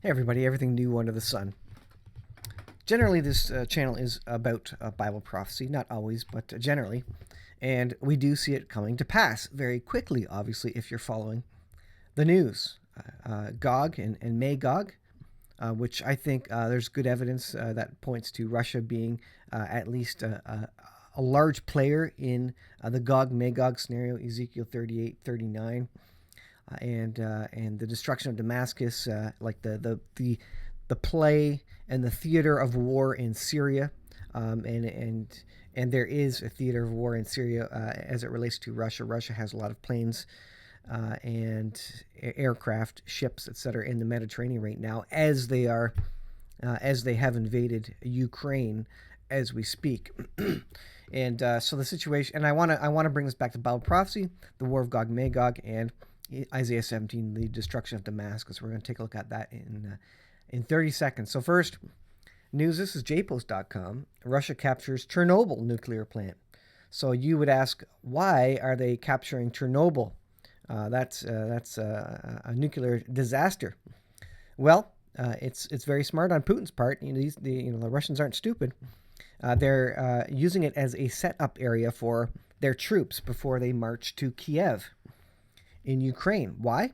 Hey everybody, everything new under the sun. Generally, this channel is about Bible prophecy, not always, but generally. And we do see it coming to pass very quickly, obviously, if you're following the news. Gog and Magog, which I think there's good evidence that points to Russia being at least a large player in the Gog Magog scenario, Ezekiel 38, 39. And the destruction of Damascus, like the play and the theater of war in Syria, and there is a theater of war in Syria as it relates to Russia. Russia has a lot of planes and aircraft, ships, etc., in the Mediterranean right now, as they have invaded Ukraine as we speak. And so the situation, and I want to bring this back to Bible prophecy, the war of Gog and Magog, and Isaiah 17, the destruction of Damascus. We're going to take a look at that in 30 seconds. So first, news. This is jpost.com. Russia captures Chernobyl nuclear plant. So you would ask, why are they capturing Chernobyl? That's a nuclear disaster. Well, it's very smart on Putin's part. The Russians aren't stupid. They're using it as a setup area for their troops before they march to Kiev in Ukraine. Why?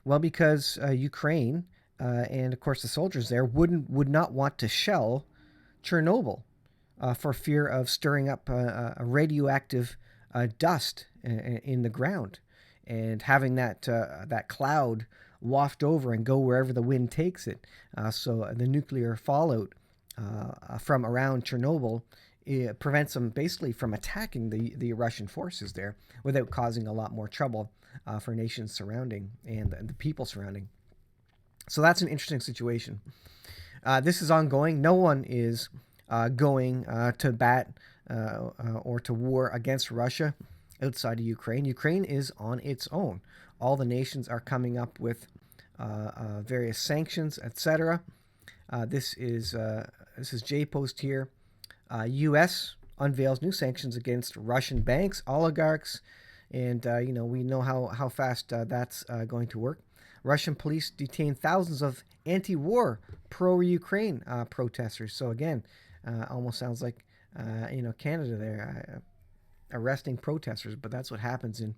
Well, because Ukraine and of course the soldiers there would not want to shell Chernobyl for fear of stirring up a radioactive dust in the ground and having that cloud waft over and go wherever the wind takes it. So the nuclear fallout from around Chernobyl prevents them basically from attacking the Russian forces there without causing a lot more trouble for nations surrounding and the people surrounding. So that's an interesting situation. This is ongoing. No one is going to bat or to war against Russia outside of Ukraine. Ukraine is on its own. All the nations are coming up with various sanctions, etc. This is JPost here. U.S. unveils new sanctions against Russian banks, oligarchs, and we know how fast that's going to work. Russian police detain thousands of anti-war, pro-Ukraine protesters. So again, almost sounds like Canada there arresting protesters, but that's what happens in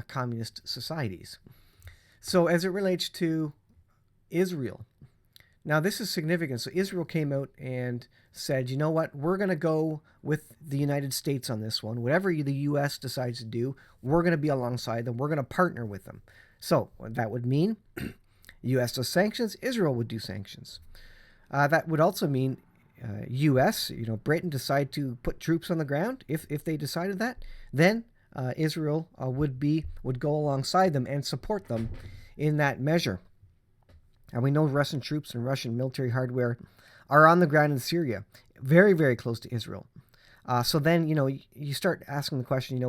communist societies. So as it relates to Israel, now this is significant. So Israel came out and said, you know what, we're going to go with the United States on this one. Whatever the U.S. decides to do, we're going to be alongside them. We're going to partner with them. So that would mean U.S. does sanctions, Israel would do sanctions. That would also mean U.S., Britain decide to put troops on the ground. If they decided that, then Israel would go alongside them and support them in that measure. And we know Russian troops and Russian military hardware are on the ground in Syria, very, very close to Israel. So then, you start asking the question,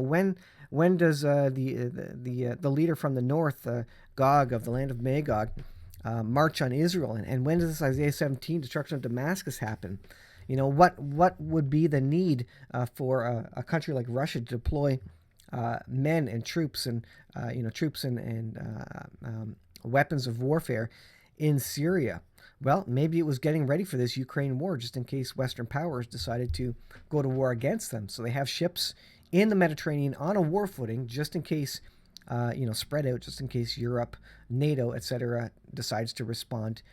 when does the leader from the north, Gog of the land of Magog, march on Israel? And when does this Isaiah 17 destruction of Damascus happen? What would be the need for a country like Russia to deploy men and troops and weapons of warfare in Syria? Well, maybe it was getting ready for this Ukraine war, just in case Western powers decided to go to war against them. So they have ships in the Mediterranean on a war footing, just in case, spread out, just in case Europe, NATO, etc., decides to respond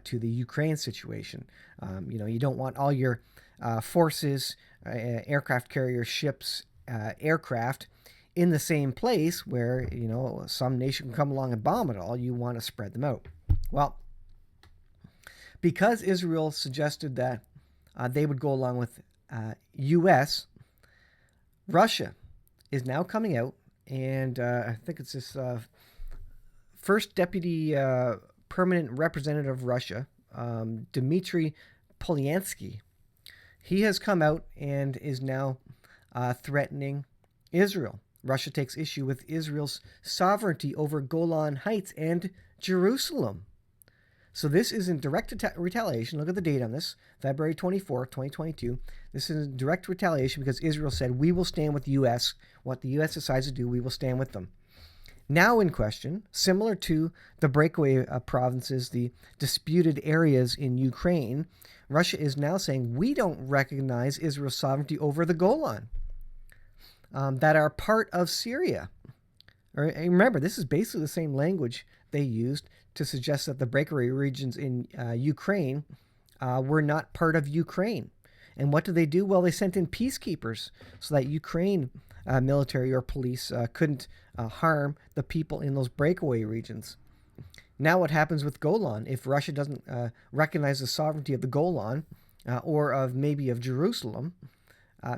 to the Ukraine situation. You don't want all your forces, aircraft carriers, ships, aircraft in the same place where, some nation can come along and bomb it all. You want to spread them out. Well, because Israel suggested that they would go along with U.S., Russia is now coming out, and I think it's this first deputy permanent representative of Russia, Dmitry Polyansky. He has come out and is now threatening Israel. Russia takes issue with Israel's sovereignty over Golan Heights and Jerusalem. So this is in direct retaliation. Look at the date on this, February 24, 2022. This is in direct retaliation because Israel said, we will stand with the U.S. What the U.S. decides to do, we will stand with them. Now in question, similar to the breakaway provinces, the disputed areas in Ukraine, Russia is now saying we don't recognize Israel's sovereignty over the Golan that are part of Syria. And remember, this is basically the same language they used to suggest that the breakaway regions in Ukraine were not part of Ukraine. And what did they do? Well, they sent in peacekeepers so that Ukraine military or police couldn't harm the people in those breakaway regions. Now what happens with Golan if Russia doesn't recognize the sovereignty of the Golan or of Jerusalem?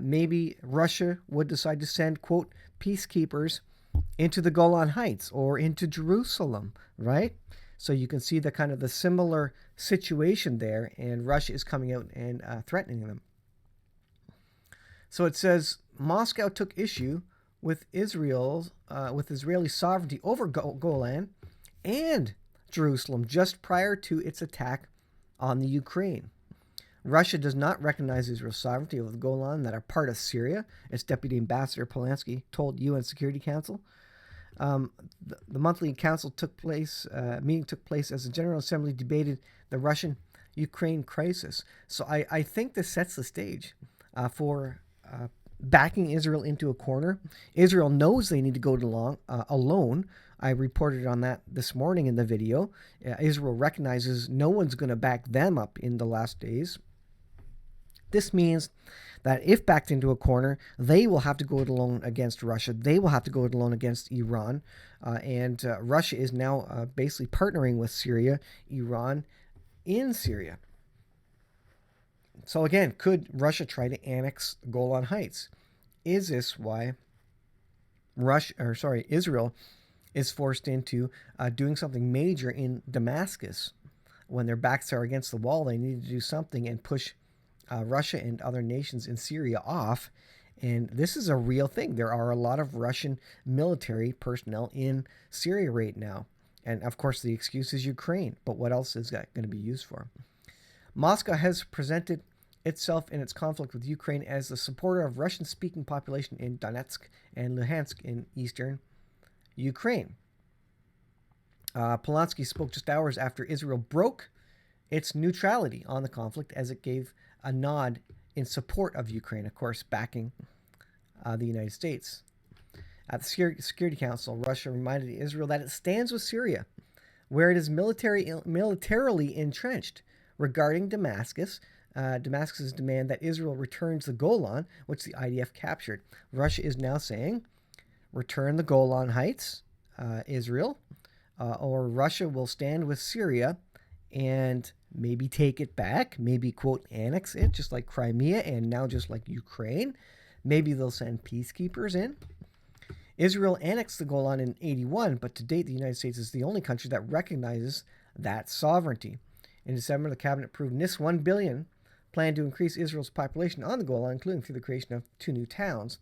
Maybe Russia would decide to send, quote, peacekeepers into the Golan Heights or into Jerusalem, right? So you can see the kind of the similar situation there, and Russia is coming out and threatening them. So it says Moscow took issue with Israeli sovereignty over Golan and Jerusalem just prior to its attack on the Ukraine. Russia does not recognize Israel's sovereignty over the Golan that are part of Syria, its Deputy Ambassador Polanski told UN Security Council. The monthly council meeting took place as the General Assembly debated the Russian-Ukraine crisis. So I think this sets the stage for backing Israel into a corner. Israel knows they need to go alone. I reported on that this morning in the video. Israel recognizes no one's going to back them up in the last days. This means that if backed into a corner, they will have to go it alone against Russia. They will have to go it alone against Iran. And Russia is now basically partnering with Syria, Iran in Syria. So again, could Russia try to annex the Golan Heights? Is this why Israel is forced into doing something major in Damascus? When their backs are against the wall, they need to do something and push Russia and other nations in Syria off. And this is a real thing. There are a lot of Russian military personnel in Syria right now. And of course, the excuse is Ukraine. But what else is that going to be used for? Moscow has presented itself in its conflict with Ukraine as the supporter of Russian-speaking population in Donetsk and Luhansk in eastern Ukraine. Polanski spoke just hours after Israel broke its neutrality on the conflict as it gave a nod in support of Ukraine, of course, backing the United States. At the Security Council, Russia reminded Israel that it stands with Syria, where it is militarily entrenched. Regarding Damascus, Damascus' demand that Israel returns the Golan, which the IDF captured. Russia is now saying, return the Golan Heights, Israel, or Russia will stand with Syria and maybe take it back, maybe, quote, annex it, just like Crimea and now just like Ukraine. Maybe they'll send peacekeepers in. Israel annexed the Golan in 1981, but to date, the United States is the only country that recognizes that sovereignty. In December, the cabinet approved NIS $1 billion plan to increase Israel's population on the Golan, including through the creation of 2 new towns.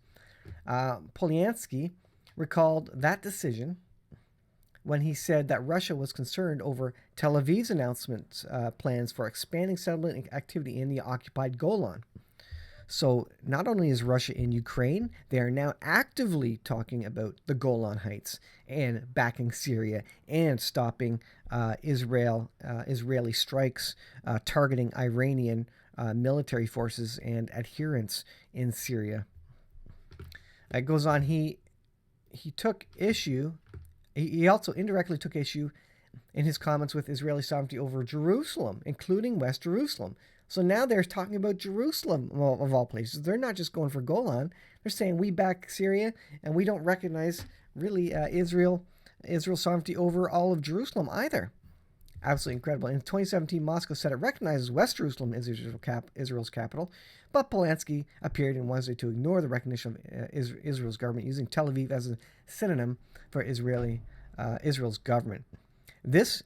Polanski recalled that decision when he said that Russia was concerned over Tel Aviv's plans for expanding settlement activity in the occupied Golan. So not only is Russia in Ukraine, they are now actively talking about the Golan Heights and backing Syria and stopping Israeli strikes targeting Iranian military forces and adherents in Syria. It goes on, he took issue, he also indirectly took issue in his comments with Israeli sovereignty over Jerusalem, including West Jerusalem. So now they're talking about Jerusalem, of all places. They're not just going for Golan. They're saying we back Syria and we don't recognize really Israel's sovereignty over all of Jerusalem either. Absolutely incredible. In 2017, Moscow said it recognizes West Jerusalem as Israel's capital, but Polanski appeared in Wednesday to ignore the recognition of Israel's government, using Tel Aviv as a synonym for Israel's government. This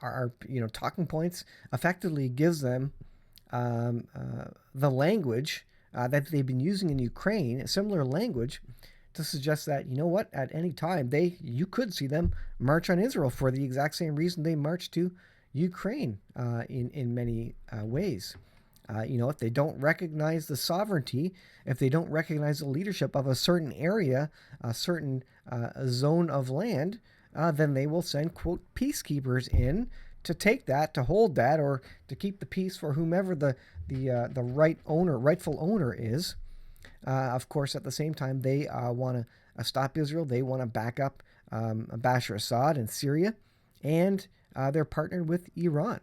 are talking points. Effectively gives them the language that they've been using in Ukraine, a similar language, to suggest that, at any time you could see them march on Israel for the exact same reason they marched to Ukraine in many ways. If they don't recognize the sovereignty, if they don't recognize the leadership of a certain area, a certain zone of land, then they will send, quote, peacekeepers in to take that, to hold that, or to keep the peace for whomever the rightful owner is. Of course, at the same time, they want to stop Israel. They want to back up Bashar Assad in Syria, and they're partnered with Iran.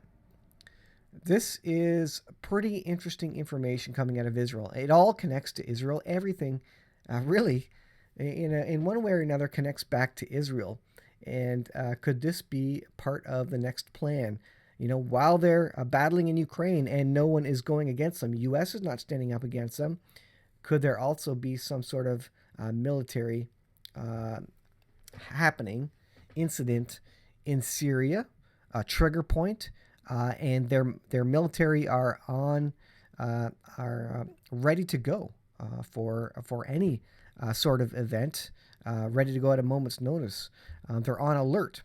This is pretty interesting information coming out of Israel. It all connects to Israel. Everything, really, in one way or another, connects back to Israel. And could this be part of the next plan? While they're battling in Ukraine and no one is going against them, U.S. is not standing up against them. Could there also be some sort of military incident in Syria, a trigger point? And their military are ready to go for any sort of event, ready to go at a moment's notice. They're on alert.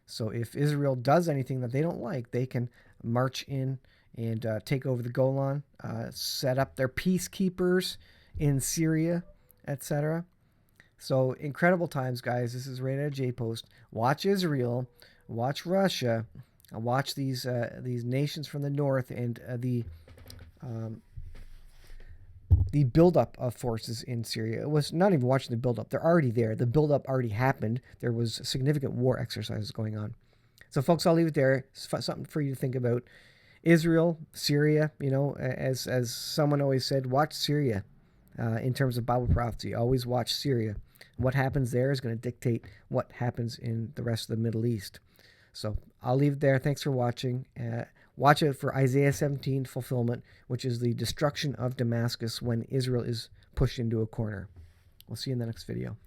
So if Israel does anything that they don't like, they can march in and take over the Golan, set up their peacekeepers in Syria, etc. So incredible times, guys. This is right out of J-Post. Watch Israel, watch Russia. Watch these nations from the north and the buildup of forces in Syria. It was not even watching the buildup. They're already there. The buildup already happened. There was significant war exercises going on. So, folks, I'll leave it there. It's something for you to think about. Israel, Syria, as someone always said, watch Syria in terms of Bible prophecy. Always watch Syria. What happens there is going to dictate what happens in the rest of the Middle East. So I'll leave it there. Thanks for watching. Watch out for Isaiah 17 fulfillment, which is the destruction of Damascus when Israel is pushed into a corner. We'll see you in the next video.